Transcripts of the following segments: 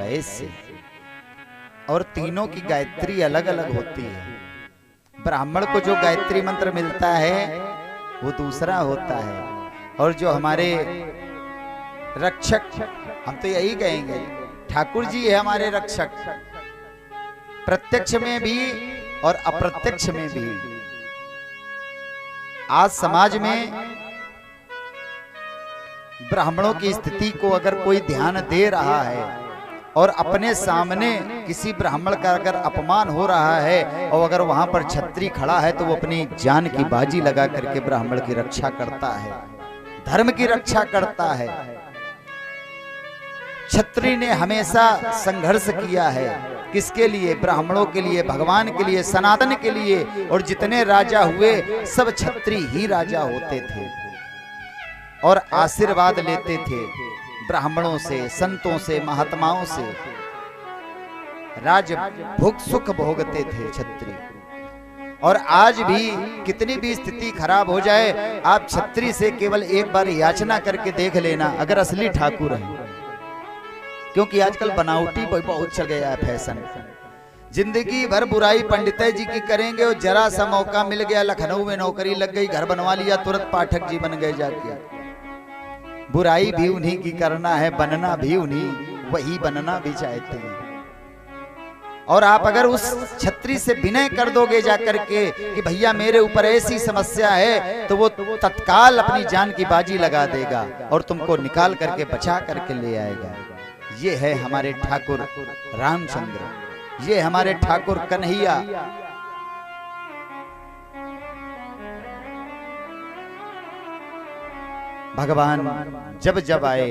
भय से। और तीनों की गायत्री अलग अलग होती है। ब्राह्मण को जो गायत्री मंत्र मिलता है वो दूसरा होता है, और जो हमारे रक्षक, हम तो यही कहेंगे ठाकुर जी है हमारे रक्षक, प्रत्यक्ष में भी और अप्रत्यक्ष में भी। आज समाज में ब्राह्मणों की स्थिति को अगर कोई ध्यान दे रहा है और अपने सामने किसी ब्राह्मण का अगर अपमान हो रहा है और अगर वहां पर छत्री खड़ा है तो वो अपनी जान की बाजी लगा करके ब्राह्मण की रक्षा करता है, धर्म की रक्षा करता है। छत्री ने हमेशा संघर्ष किया है, किसके लिए? ब्राह्मणों के लिए, भगवान के लिए, सनातन के लिए। और जितने राजा हुए सब छत्री ही राजा होते थे और आशीर्वाद लेते थे ब्राह्मणों से, संतों से, महात्माओं से। राज भोग सुख भोगते थे छत्री। और आज भी कितनी भी स्थिति खराब हो जाए, आप छत्री से केवल एक बार याचना करके देख लेना, अगर असली ठाकुर है। क्योंकि आजकल बनावटी बहुत चल गया है फैशन। जिंदगी भर बुराई पंडित जी की करेंगे और जरा सा मौका मिल गया, लखनऊ में नौकरी लग गई, घर बनवा लिया, तुरंत पाठक जी बन गए जाके। बुराई भी उन्हीं की करना है, बनना भी उन्हीं, वही बनना भी चाहते हैं। और आप अगर उस छत्री से विनय कर दोगे जाकर के कि भैया मेरे ऊपर ऐसी समस्या है, तो वो तत्काल अपनी जान की बाजी लगा देगा और तुमको निकाल करके बचा करके ले आएगा। ये है हमारे ठाकुर रामचंद्र, ये हमारे ठाकुर कन्हैया। भगवान जब जब आए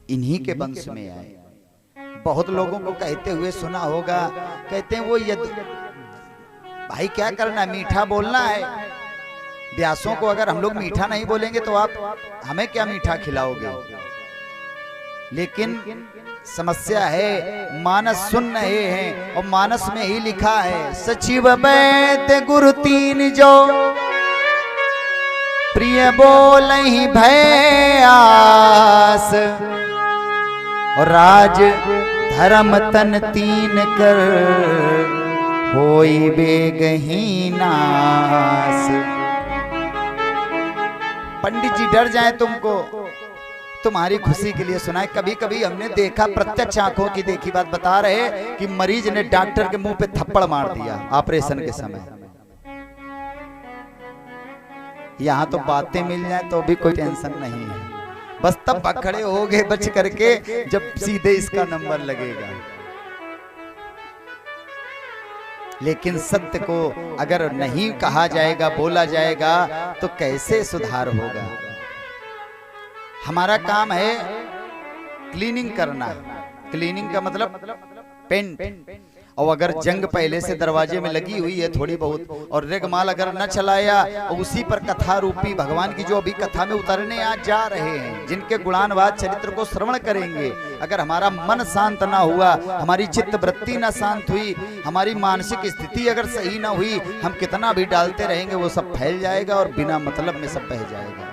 इन्हीं के वंश में आए। बहुत लोगों को कहते हुए सुना होगा, कहते हैं वो भाई क्या करना, मीठा बोलना है। व्यासों को अगर हम लोग मीठा नहीं बोलेंगे तो आप हमें क्या मीठा खिलाओगे? लेकिन समस्या है, मानस सुन रहे हैं और मानस में ही लिखा है, सचिव बैत गुरु तीन जो प्रिय बोलहि भय आस, और राज धर्म तन तीन कर होई बेगही नास। पंडित जी डर जाए तुमको, तुम्हारी खुशी के लिए सुनाए। कभी कभी हमने देखा, प्रत्यक्ष आंखों की देखी बात बता रहे कि मरीज ने डॉक्टर के मुंह पे थप्पड़ मार दिया ऑपरेशन के समय। यहां तो बातें मिल जाए तो भी कोई टेंशन नहीं है, बस तब पकड़े हो गए बच करके जब सीधे इसका नंबर लगेगा। लेकिन सत्य को अगर नहीं कहा जाएगा, बोला जाएगा, तो कैसे सुधार होगा? हमारा काम है क्लीनिंग करना। क्लीनिंग का मतलब पेंट। और अगर जंग पहले से दरवाजे में लगी हुई है थोड़ी बहुत, और रेगमाल अगर न चलाया, और उसी पर कथा रूपी भगवान की जो अभी कथा में उतरने आज जा रहे हैं, जिनके गुणानवाद चरित्र को श्रवण करेंगे, अगर हमारा मन शांत ना हुआ, हमारी चित्त वृत्ति ना शांत हुई, हमारी मानसिक स्थिति अगर सही ना हुई, हम कितना भी डालते रहेंगे वो सब फैल जाएगा और बिना मतलब में सब बह जाएगा।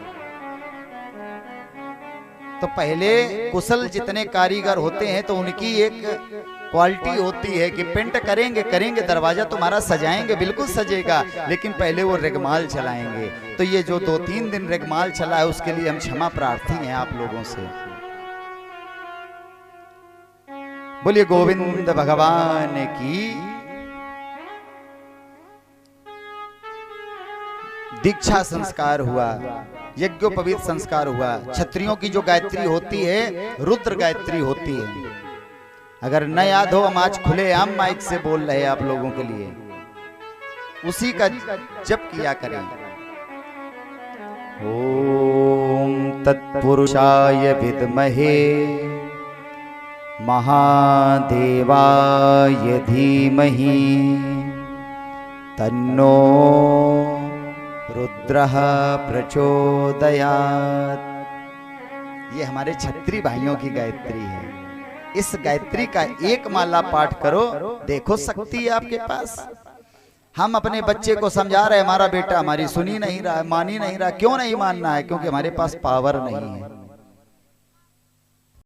तो पहले कुशल जितने कारीगर होते हैं तो उनकी एक क्वालिटी होती है कि पेंट करेंगे करेंगे, दरवाजा तुम्हारा सजाएंगे, बिल्कुल सजेगा, लेकिन पहले वो रेगमाल चलाएंगे। तो ये जो 2-3 दिन रेगमाल चला है उसके लिए हम क्षमा प्रार्थी हैं आप लोगों से। बोलिए गोविंद भगवान की। दीक्षा संस्कार हुआ, यज्ञोपवीत संस्कार हुआ। क्षत्रियों की जो गायत्री होती है रुद्र गायत्री होती है। अगर न याद हो, हम आज खुलेआम माइक से बोल रहे हैं आप लोगों के लिए, उसी का जप किया करें। ओम तत्पुरुषाय विद्महे महादेवाय धीमहि तन्नो रुद्रः प्रचोदयात्। ये हमारे क्षत्रिय भाइयों की गायत्री है। इस गायत्री का एक माला पाठ करो, देखो शक्ति है आपके पास। हम अपने बच्चे को समझा रहे, हमारा बेटा हमारी सुनी नहीं रहा, मान ही नहीं रहा। क्यों नहीं मानना है? क्योंकि हमारे पास पावर नहीं है।